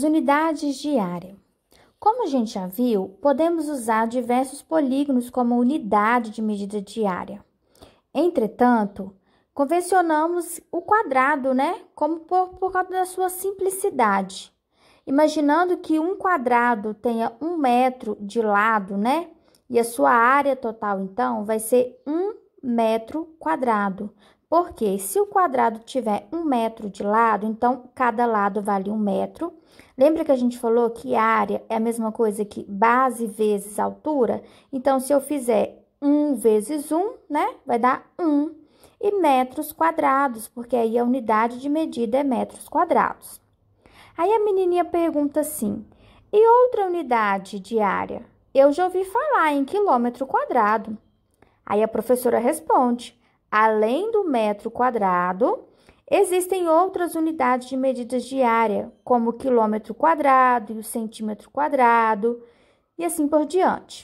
As unidades de área. Como a gente já viu, podemos usar diversos polígonos como unidade de medida de área. Entretanto, convencionamos o quadrado, como por causa da sua simplicidade. Imaginando que um quadrado tenha 1 metro de lado, e a sua área total, então, vai ser 1 metro quadrado. Porque se o quadrado tiver 1 metro de lado, então, cada lado vale 1 metro. Lembra que a gente falou que área é a mesma coisa que base vezes altura? Então, se eu fizer 1 vezes 1, vai dar 1. E metros quadrados, porque aí a unidade de medida é metros quadrados. Aí a menininha pergunta assim, e outra unidade de área? Eu já ouvi falar em quilômetro quadrado. Aí a professora responde, além do metro quadrado, existem outras unidades de medidas de área, como o quilômetro quadrado e o centímetro quadrado, e assim por diante.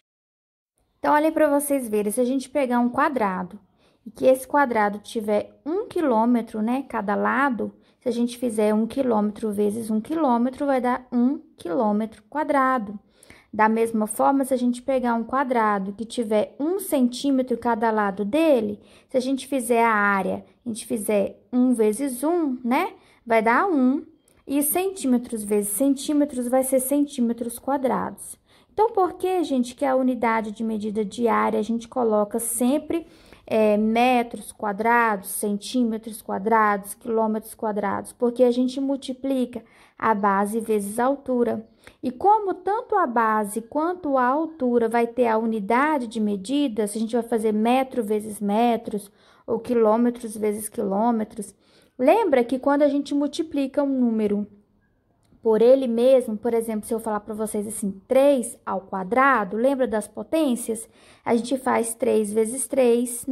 Então, olhem para vocês verem, se a gente pegar um quadrado, e que esse quadrado tiver 1 quilômetro, cada lado, se a gente fizer 1 quilômetro vezes 1 quilômetro, vai dar 1 quilômetro quadrado. Da mesma forma, se a gente pegar um quadrado que tiver 1 centímetro cada lado dele, se a gente fizer a área, a gente fizer 1 vezes 1, vai dar 1. E centímetros vezes centímetros vai ser centímetros quadrados. Então, por que, gente, que a unidade de medida de área a gente coloca sempre metros quadrados, centímetros quadrados, quilômetros quadrados? Porque a gente multiplica a base vezes a altura. E como tanto a base quanto a altura vai ter a unidade de medida, se a gente vai fazer metro vezes metros ou quilômetros vezes quilômetros, lembra que quando a gente multiplica um número por ele mesmo, por exemplo, se eu falar para vocês assim, 3 ao quadrado, lembra das potências? A gente faz 3 vezes 3,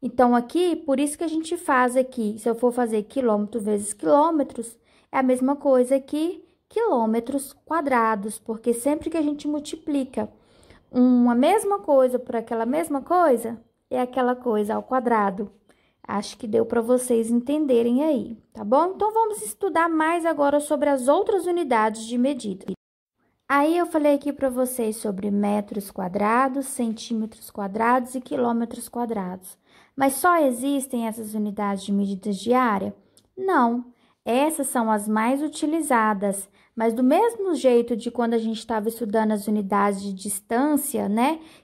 Então, aqui, por isso que a gente faz aqui, se eu for fazer quilômetro vezes quilômetros, é a mesma coisa que quilômetros quadrados, porque sempre que a gente multiplica uma mesma coisa por aquela mesma coisa, é aquela coisa ao quadrado. Acho que deu para vocês entenderem aí, tá bom? Então, vamos estudar mais agora sobre as outras unidades de medida. Aí, eu falei aqui para vocês sobre metros quadrados, centímetros quadrados e quilômetros quadrados. Mas só existem essas unidades de medidas de área? Não. Essas são as mais utilizadas, mas do mesmo jeito de quando a gente estava estudando as unidades de distância,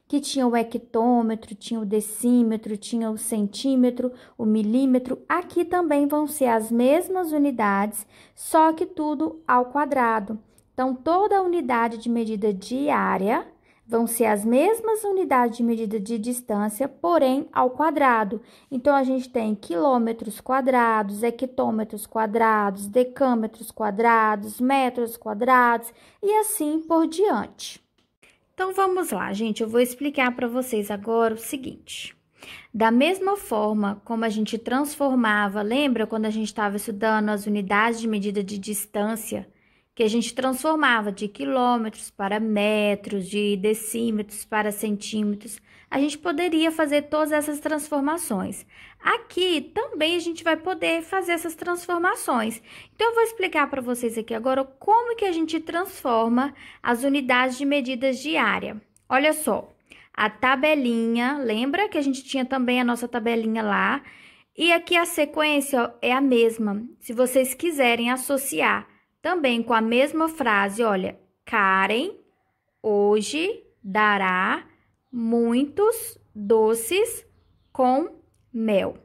que tinha o hectômetro, tinha o decímetro, tinha o centímetro, o milímetro, aqui também vão ser as mesmas unidades, só que tudo ao quadrado. Então, toda unidade de medida de área vão ser as mesmas unidades de medida de distância, porém ao quadrado. Então, a gente tem quilômetros quadrados, hectômetros quadrados, decâmetros quadrados, metros quadrados e assim por diante. Então, vamos lá, gente. Eu vou explicar para vocês agora o seguinte. Da mesma forma como a gente transformava, lembra quando a gente estava estudando as unidades de medida de distância, que a gente transformava de quilômetros para metros, de decímetros para centímetros, a gente poderia fazer todas essas transformações. Aqui também a gente vai poder fazer essas transformações. Então, eu vou explicar para vocês aqui agora como que a gente transforma as unidades de medidas de área. Olha só, a tabelinha, lembra que a gente tinha também a nossa tabelinha lá? E aqui a sequência é a mesma, se vocês quiserem associar. Também com a mesma frase, olha, Karen hoje dará muitos doces com mel.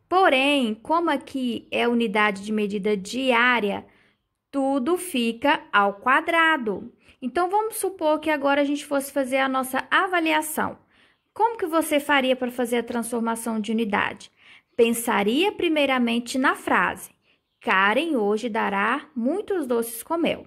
Porém, como aqui é unidade de medida diária, tudo fica ao quadrado. Então, vamos supor que agora a gente fosse fazer a nossa avaliação. Como que você faria para fazer a transformação de unidade? Pensaria primeiramente na frase. Karen hoje dará muitos doces com mel.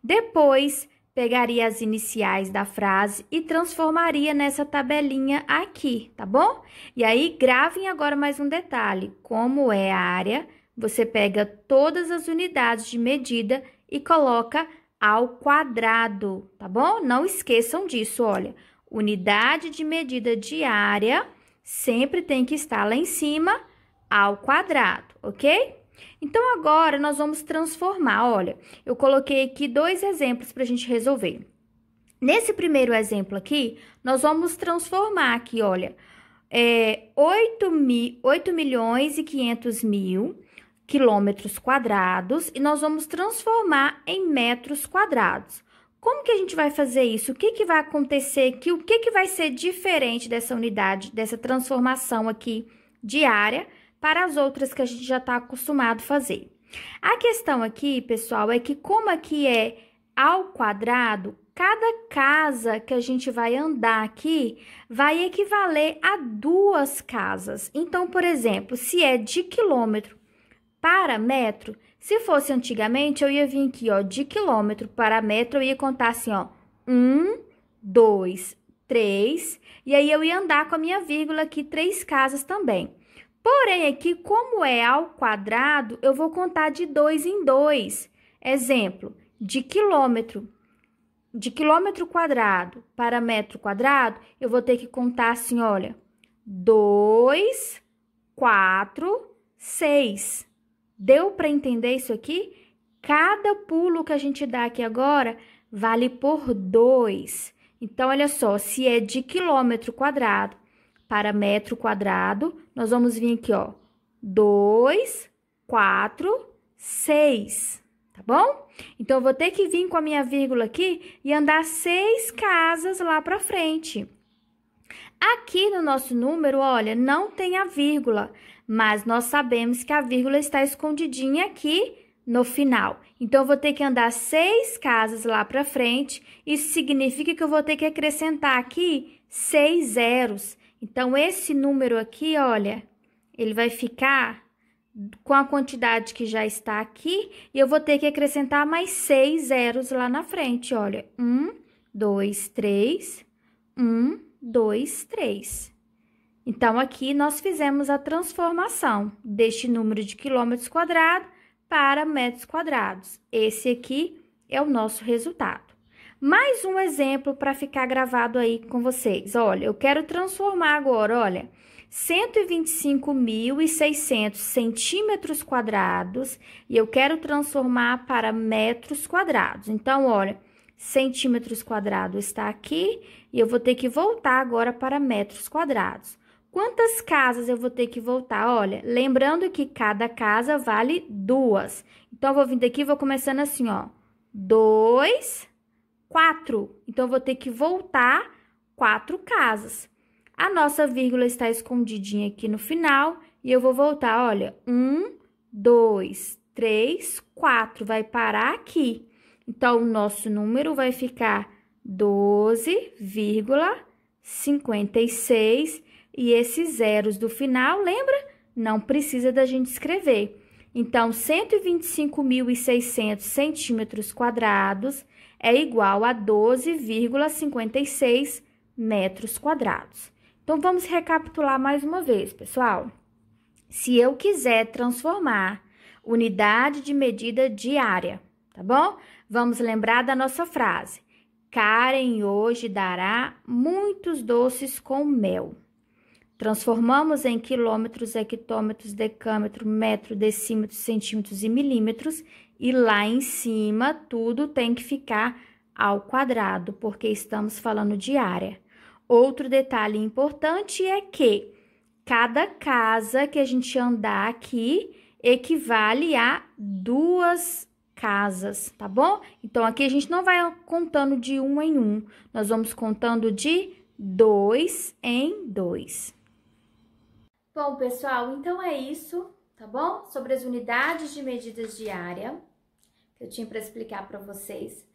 Depois, pegaria as iniciais da frase e transformaria nessa tabelinha aqui, tá bom? E aí, gravem agora mais um detalhe. Como é a área, você pega todas as unidades de medida e coloca ao quadrado, tá bom? Não esqueçam disso, olha. Unidade de medida de área sempre tem que estar lá em cima, ao quadrado, ok? Então, agora, nós vamos transformar. Olha, eu coloquei aqui 2 exemplos para a gente resolver. Nesse primeiro exemplo aqui, nós vamos transformar aqui, olha, 8.500.000 quilômetros quadrados e nós vamos transformar em metros quadrados. Como que a gente vai fazer isso? O que que vai acontecer aqui? O que que vai ser diferente dessa unidade, dessa transformação aqui diária para as outras que a gente já está acostumado a fazer? A questão aqui, pessoal, é que como aqui é ao quadrado, cada casa que a gente vai andar aqui vai equivaler a 2 casas. Então, por exemplo, se é de quilômetro para metro, se fosse antigamente, eu ia vir aqui, ó, de quilômetro para metro, eu ia contar assim, ó, 1, 2, 3, e aí eu ia andar com a minha vírgula aqui 3 casas também. Porém, aqui, como é ao quadrado, eu vou contar de 2 em 2. Exemplo, de quilômetro quadrado para metro quadrado, eu vou ter que contar assim, olha, 2, 4, 6. Deu para entender isso aqui? Cada pulo que a gente dá aqui agora vale por 2. Então, olha só, se é de quilômetro quadrado para metro quadrado, nós vamos vir aqui, ó, 2, 4, 6, tá bom? Então, eu vou ter que vir com a minha vírgula aqui e andar 6 casas lá para frente. Aqui no nosso número, olha, não tem a vírgula, mas nós sabemos que a vírgula está escondidinha aqui no final. Então, eu vou ter que andar 6 casas lá para frente. Isso significa que eu vou ter que acrescentar aqui 6 zeros. Então, esse número aqui, olha, ele vai ficar com a quantidade que já está aqui. E eu vou ter que acrescentar mais 6 zeros lá na frente, olha. 1, 2, 3, 1, 2, 3. Então, aqui nós fizemos a transformação deste número de quilômetros quadrados para metros quadrados. Esse aqui é o nosso resultado. Mais um exemplo para ficar gravado aí com vocês. Olha, eu quero transformar agora, olha, 125.600 centímetros quadrados e eu quero transformar para metros quadrados. Então, olha, centímetros quadrados está aqui e eu vou ter que voltar agora para metros quadrados. Quantas casas eu vou ter que voltar? Olha, lembrando que cada casa vale 2. Então, eu vou vir daqui e vou começando assim, ó. 2, 4. Então, eu vou ter que voltar 4 casas. A nossa vírgula está escondidinha aqui no final. E eu vou voltar, olha. 1, 2, 3, 4. Vai parar aqui. Então, o nosso número vai ficar 12,56. E esses zeros do final, lembra? Não precisa da gente escrever. Então, 125.600 centímetros quadrados é igual a 12,56 metros quadrados. Então, vamos recapitular mais uma vez, pessoal. Se eu quiser transformar unidade de medida diária, tá bom? Vamos lembrar da nossa frase. Karen hoje dará muitos doces com mel. Transformamos em quilômetros, hectômetros, decâmetro, metro, decímetro, centímetros e milímetros. E lá em cima, tudo tem que ficar ao quadrado, porque estamos falando de área. Outro detalhe importante é que cada casa que a gente andar aqui equivale a 2 casas, tá bom? Então, aqui a gente não vai contando de 1 em 1, nós vamos contando de 2 em 2. Bom, pessoal, então é isso, tá bom? Sobre as unidades de medidas de área que eu tinha para explicar para vocês.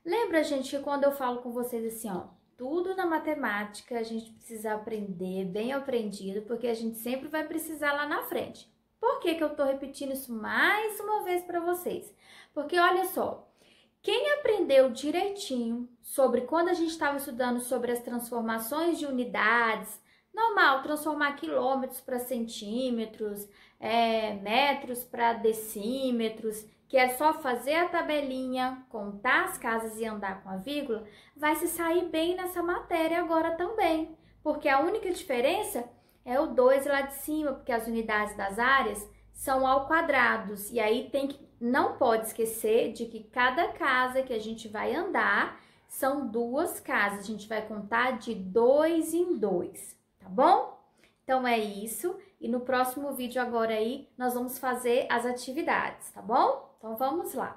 Lembra, gente, que quando eu falo com vocês assim, ó, tudo na matemática a gente precisa aprender, bem aprendido, porque a gente sempre vai precisar lá na frente. Por que que eu tô repetindo isso mais uma vez para vocês? Porque olha só, quem aprendeu direitinho sobre quando a gente estava estudando sobre as transformações de unidades, normal, transformar quilômetros para centímetros, metros para decímetros, que é só fazer a tabelinha, contar as casas e andar com a vírgula, vai se sair bem nessa matéria agora também. Porque a única diferença é o 2 lá de cima, porque as unidades das áreas são ao quadrado. E aí não pode esquecer de que cada casa que a gente vai andar são 2 casas. A gente vai contar de 2 em 2, tá bom? Então é isso. E no próximo vídeo agora aí nós vamos fazer as atividades, tá bom? Então vamos lá.